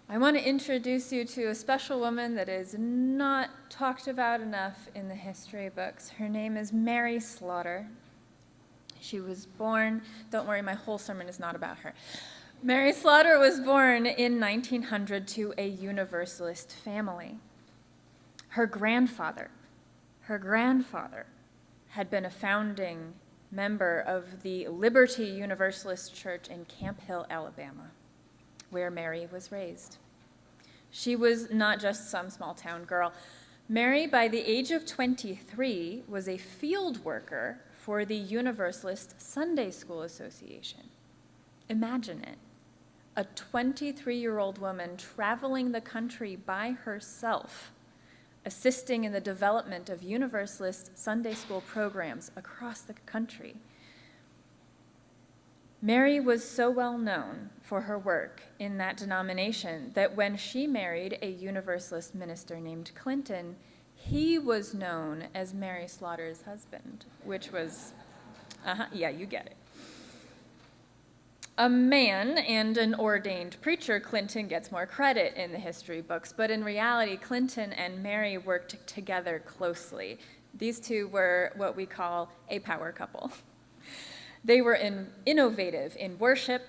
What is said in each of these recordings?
I want to introduce you to a special woman that is not talked about enough in the history books. Her name is Mary Slaughter. She was born, don't worry, my whole sermon is not about her. Mary Slaughter was born in 1900 to a Universalist family. Her grandfather had been a founding member of the Liberty Universalist Church in Camp Hill, Alabama, where Mary was raised. She was not just some small town girl. Mary, by the age of 23, was a field worker for the Universalist Sunday School Association. Imagine it. A 23-year-old woman traveling the country by herself, assisting in the development of Universalist Sunday school programs across the country. Mary was so well known for her work in that denomination that when she married a Universalist minister named Clinton, he was known as Mary Slaughter's husband, which was, yeah, you get it. A man and an ordained preacher, Clinton gets more credit in the history books, but in reality, Clinton and Mary worked together closely. These two were what we call a power couple. They were innovative in worship,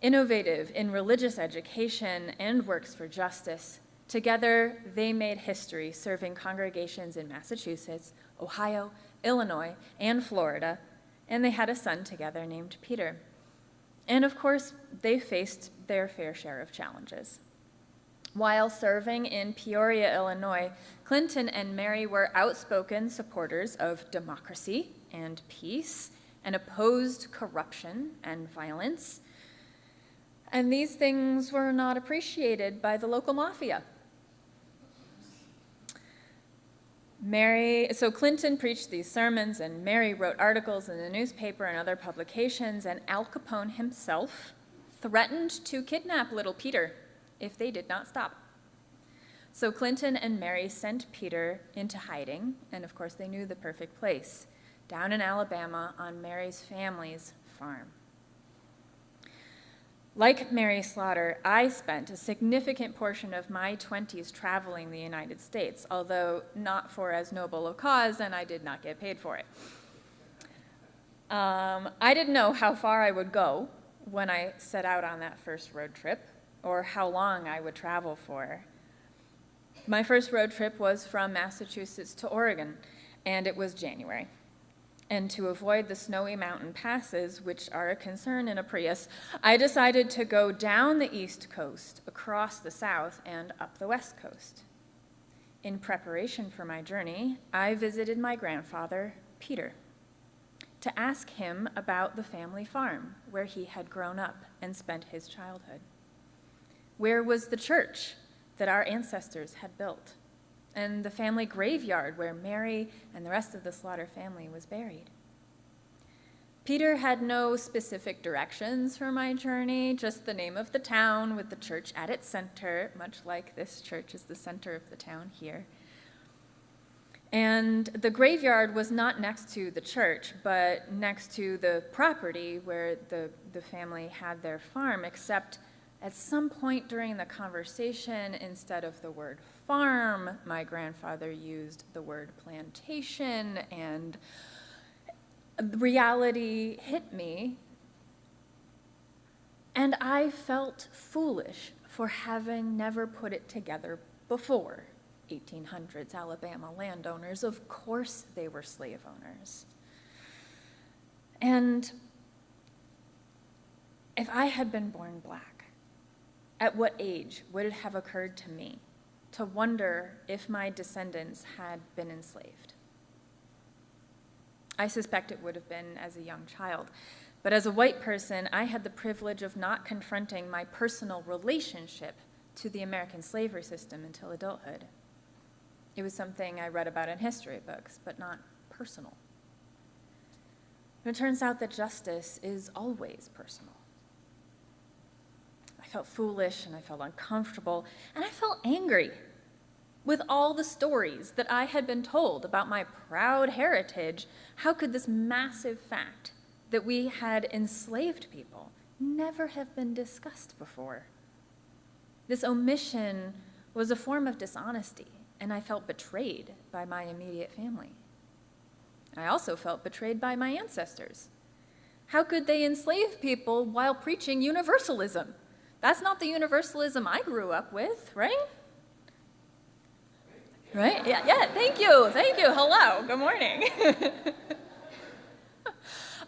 innovative in religious education, and works for justice. Together, they made history, serving congregations in Massachusetts, Ohio, Illinois, and Florida, and they had a son together named Peter. And of course, they faced their fair share of challenges. While serving in Peoria, Illinois, Clinton and Mary were outspoken supporters of democracy and peace and opposed corruption and violence. And these things were not appreciated by the local mafia. So Clinton preached these sermons, and Mary wrote articles in the newspaper and other publications, and Al Capone himself threatened to kidnap little Peter if they did not stop. So Clinton and Mary sent Peter into hiding, and of course they knew the perfect place, down in Alabama on Mary's family's farm. Like Mary Slaughter, I spent a significant portion of my 20s traveling the United States, although not for as noble a cause, and I did not get paid for it. I didn't know how far I would go when I set out on that first road trip, or how long I would travel for. My first road trip was from Massachusetts to Oregon, and it was January. And to avoid the snowy mountain passes, which are a concern in a Prius, I decided to go down the East Coast, across the South, and up the West Coast. In preparation for my journey, I visited my grandfather, Peter, to ask him about the family farm where he had grown up and spent his childhood. Where was the church that our ancestors had built? And the family graveyard where Mary and the rest of the Slaughter family was buried. Peter had no specific directions for my journey, just the name of the town with the church at its center, much like this church is the center of the town here. And the graveyard was not next to the church, but next to the property where the family had their farm, except at some point during the conversation, instead of the word farm, my grandfather used the word plantation, and reality hit me, and I felt foolish for having never put it together before. 1800s Alabama landowners, of course they were slave owners. And if I had been born black, at what age would it have occurred to me to wonder if my descendants had been enslaved? I suspect it would have been as a young child, but as a white person, I had the privilege of not confronting my personal relationship to the American slavery system until adulthood. It was something I read about in history books, but not personal. And it turns out that justice is always personal. I felt foolish, and I felt uncomfortable, and I felt angry with all the stories that I had been told about my proud heritage. How could this massive fact that we had enslaved people never have been discussed before? This omission was a form of dishonesty, and I felt betrayed by my immediate family. I also felt betrayed by my ancestors. How could they enslave people while preaching universalism? That's not the universalism I grew up with, right? Right? Yeah, thank you. Hello, good morning.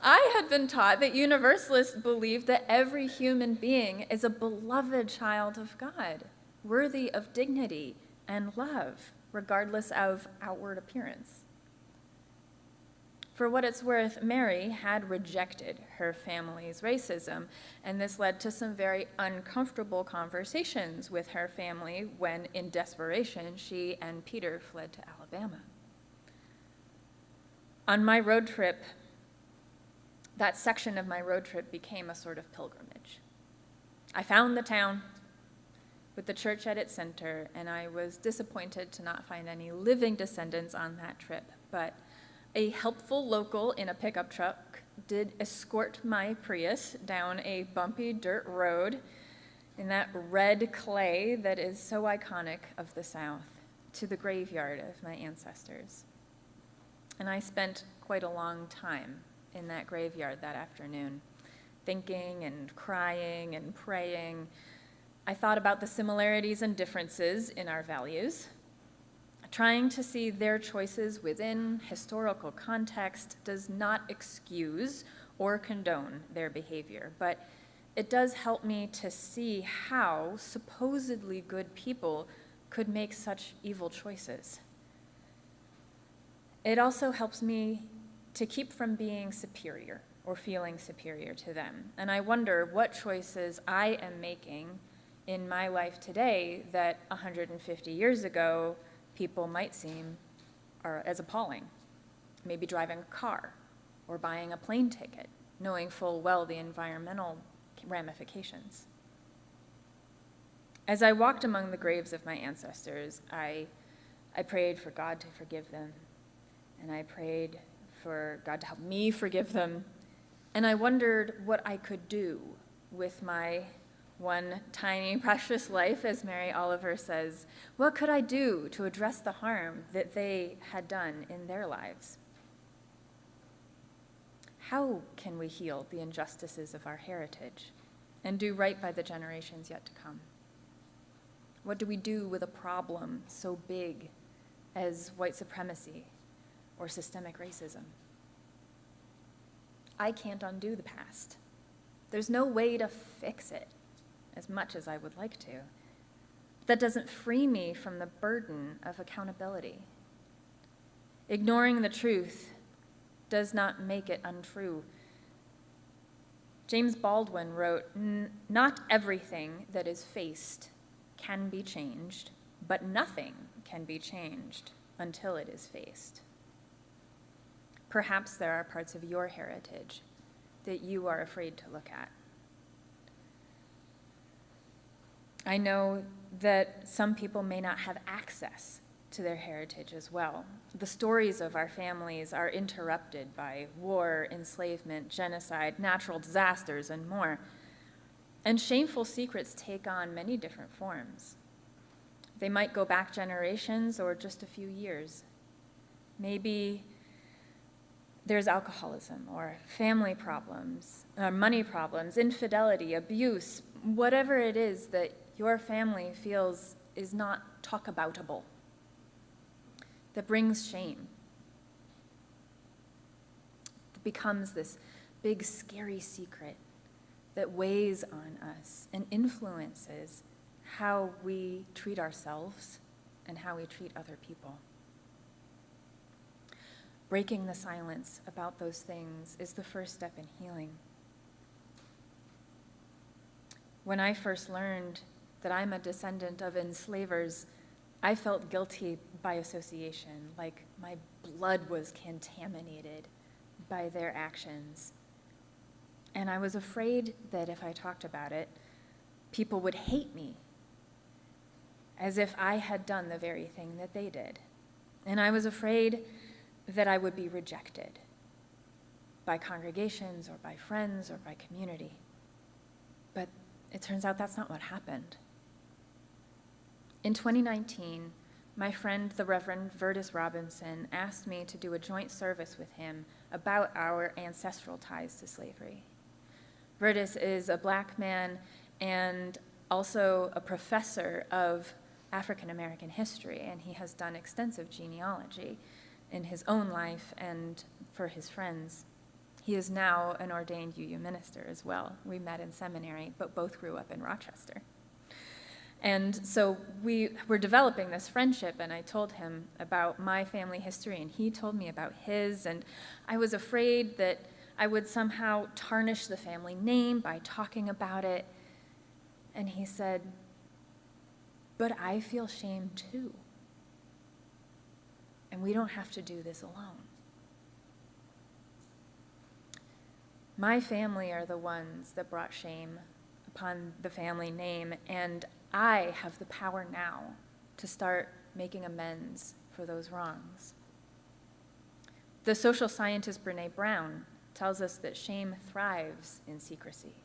I had been taught that Universalists believed that every human being is a beloved child of God, worthy of dignity and love, regardless of outward appearance. For what it's worth, Mary had rejected her family's racism, and this led to some very uncomfortable conversations with her family when, in desperation, she and Peter fled to Alabama. On my road trip, that section of my road trip became a sort of pilgrimage. I found the town with the church at its center, and I was disappointed to not find any living descendants on that trip, but a helpful local in a pickup truck did escort my Prius down a bumpy dirt road in that red clay that is so iconic of the South to the graveyard of my ancestors. And I spent quite a long time in that graveyard that afternoon, thinking and crying and praying. I thought about the similarities and differences in our values. Trying to see their choices within historical context does not excuse or condone their behavior, but it does help me to see how supposedly good people could make such evil choices. It also helps me to keep from being superior or feeling superior to them. And I wonder what choices I am making in my life today that 150 years ago people might seem as appalling. Maybe driving a car or buying a plane ticket, knowing full well the environmental ramifications. As I walked among the graves of my ancestors, I prayed for God to forgive them, and I prayed for God to help me forgive them, and I wondered what I could do with my one tiny, precious life, as Mary Oliver says. What could I do to address the harm that they had done in their lives? How can we heal the injustices of our heritage and do right by the generations yet to come? What do we do with a problem so big as white supremacy or systemic racism? I can't undo the past. There's no way to fix it, as much as I would like to. That doesn't free me from the burden of accountability. Ignoring the truth does not make it untrue. James Baldwin wrote, "Not everything that is faced can be changed, but nothing can be changed until it is faced." Perhaps there are parts of your heritage that you are afraid to look at. I know that some people may not have access to their heritage as well. The stories of our families are interrupted by war, enslavement, genocide, natural disasters, and more. And shameful secrets take on many different forms. They might go back generations or just a few years. Maybe there's alcoholism or family problems, or money problems, infidelity, abuse, whatever it is that your family feels is not talk-aboutable, that brings shame, that becomes this big, scary secret that weighs on us and influences how we treat ourselves and how we treat other people. Breaking the silence about those things is the first step in healing. When I first learned that I'm a descendant of enslavers, I felt guilty by association, like my blood was contaminated by their actions. And I was afraid that if I talked about it, people would hate me, as if I had done the very thing that they did. And I was afraid that I would be rejected by congregations or by friends or by community. But it turns out that's not what happened. In 2019, my friend, the Reverend Vertus Robinson, asked me to do a joint service with him about our ancestral ties to slavery. Vertus is a Black man and also a professor of African American history, and he has done extensive genealogy in his own life and for his friends. He is now an ordained UU minister as well. We met in seminary, but both grew up in Rochester. And so we were developing this friendship, and I told him about my family history, and he told me about his, and I was afraid that I would somehow tarnish the family name by talking about it. And he said, "But I feel shame too. And we don't have to do this alone." My family are the ones that brought shame upon the family name, and I have the power now to start making amends for those wrongs. The social scientist Brené Brown tells us that shame thrives in secrecy.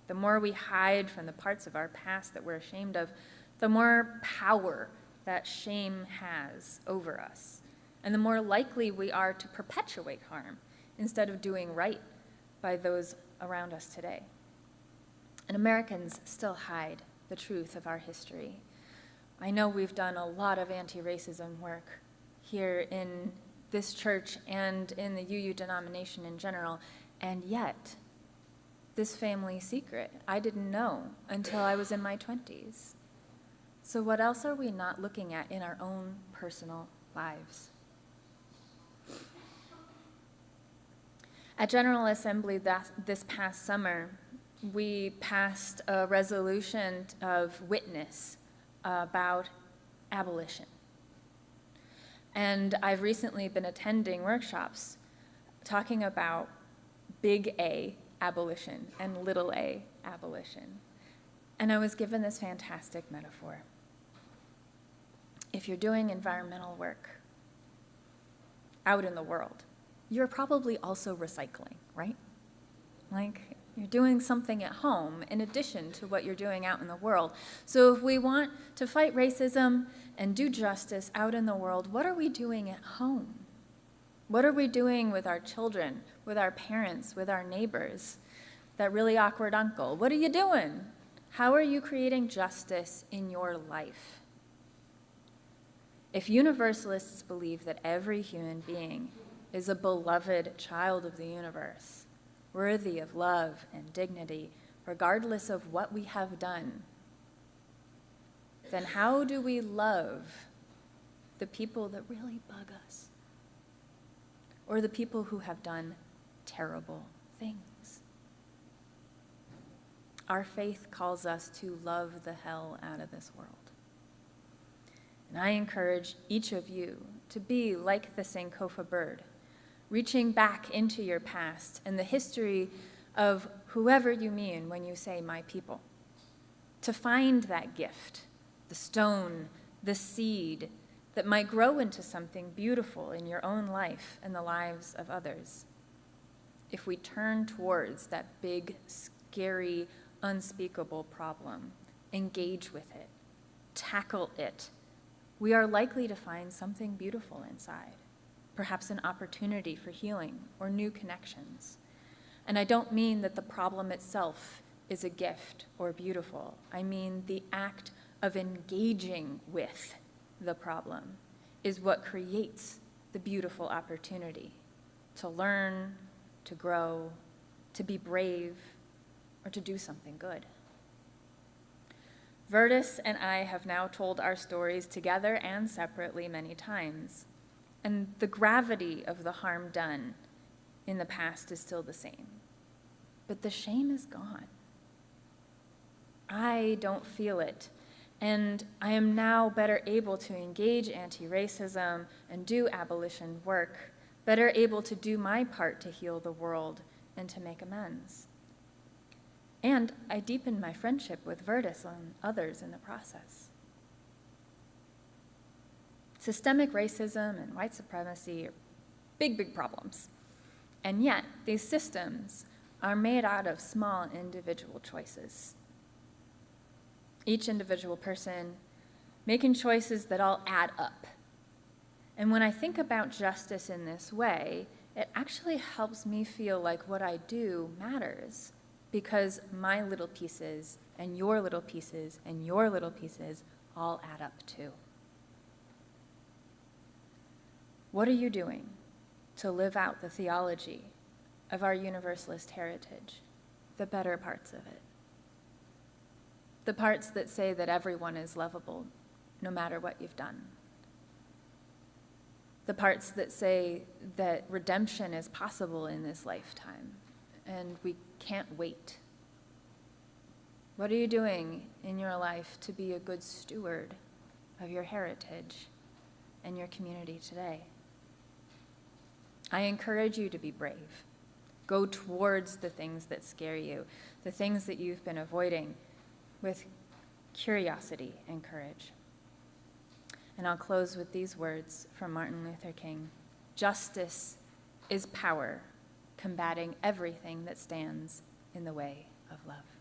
The more we hide from the parts of our past that we're ashamed of, the more power that shame has over us, and the more likely we are to perpetuate harm instead of doing right by those around us today. And Americans still hide the truth of our history. I know we've done a lot of anti-racism work here in this church and in the UU denomination in general, and yet this family secret I didn't know until I was in my 20s. So what else are we not looking at in our own personal lives? At General Assembly this past summer, we passed a resolution of witness about abolition. And I've recently been attending workshops talking about big A abolition and little a abolition. And I was given this fantastic metaphor. If you're doing environmental work out in the world, you're probably also recycling, right? Like, you're doing something at home in addition to what you're doing out in the world. So if we want to fight racism and do justice out in the world, what are we doing at home? What are we doing with our children, with our parents, with our neighbors? That really awkward uncle, what are you doing? How are you creating justice in your life? If universalists believe that every human being is a beloved child of the universe, worthy of love and dignity, regardless of what we have done, then how do we love the people that really bug us? Or the people who have done terrible things? Our faith calls us to love the hell out of this world. And I encourage each of you to be like the Sankofa bird, reaching back into your past and the history of whoever you mean when you say my people, to find that gift, the stone, the seed that might grow into something beautiful in your own life and the lives of others. If we turn towards that big, scary, unspeakable problem, engage with it, tackle it, we are likely to find something beautiful inside, perhaps an opportunity for healing or new connections. And I don't mean that the problem itself is a gift or beautiful. I mean the act of engaging with the problem is what creates the beautiful opportunity to learn, to grow, to be brave, or to do something good. Vertus and I have now told our stories together and separately many times, and the gravity of the harm done in the past is still the same, but the shame is gone. I don't feel it, and I am now better able to engage anti-racism and do abolition work, better able to do my part to heal the world and to make amends. And I deepened my friendship with Vertus and others in the process. Systemic racism and white supremacy are big, big problems. And yet, these systems are made out of small individual choices. Each individual person making choices that all add up. And when I think about justice in this way, it actually helps me feel like what I do matters, because my little pieces and your little pieces and your little pieces all add up too. What are you doing to live out the theology of our Universalist heritage, the better parts of it? The parts that say that everyone is lovable, no matter what you've done. The parts that say that redemption is possible in this lifetime, and we can't wait. What are you doing in your life to be a good steward of your heritage and your community today? I encourage you to be brave. Go towards the things that scare you, the things that you've been avoiding, with curiosity and courage. And I'll close with these words from Martin Luther King. Justice is power, combating everything that stands in the way of love.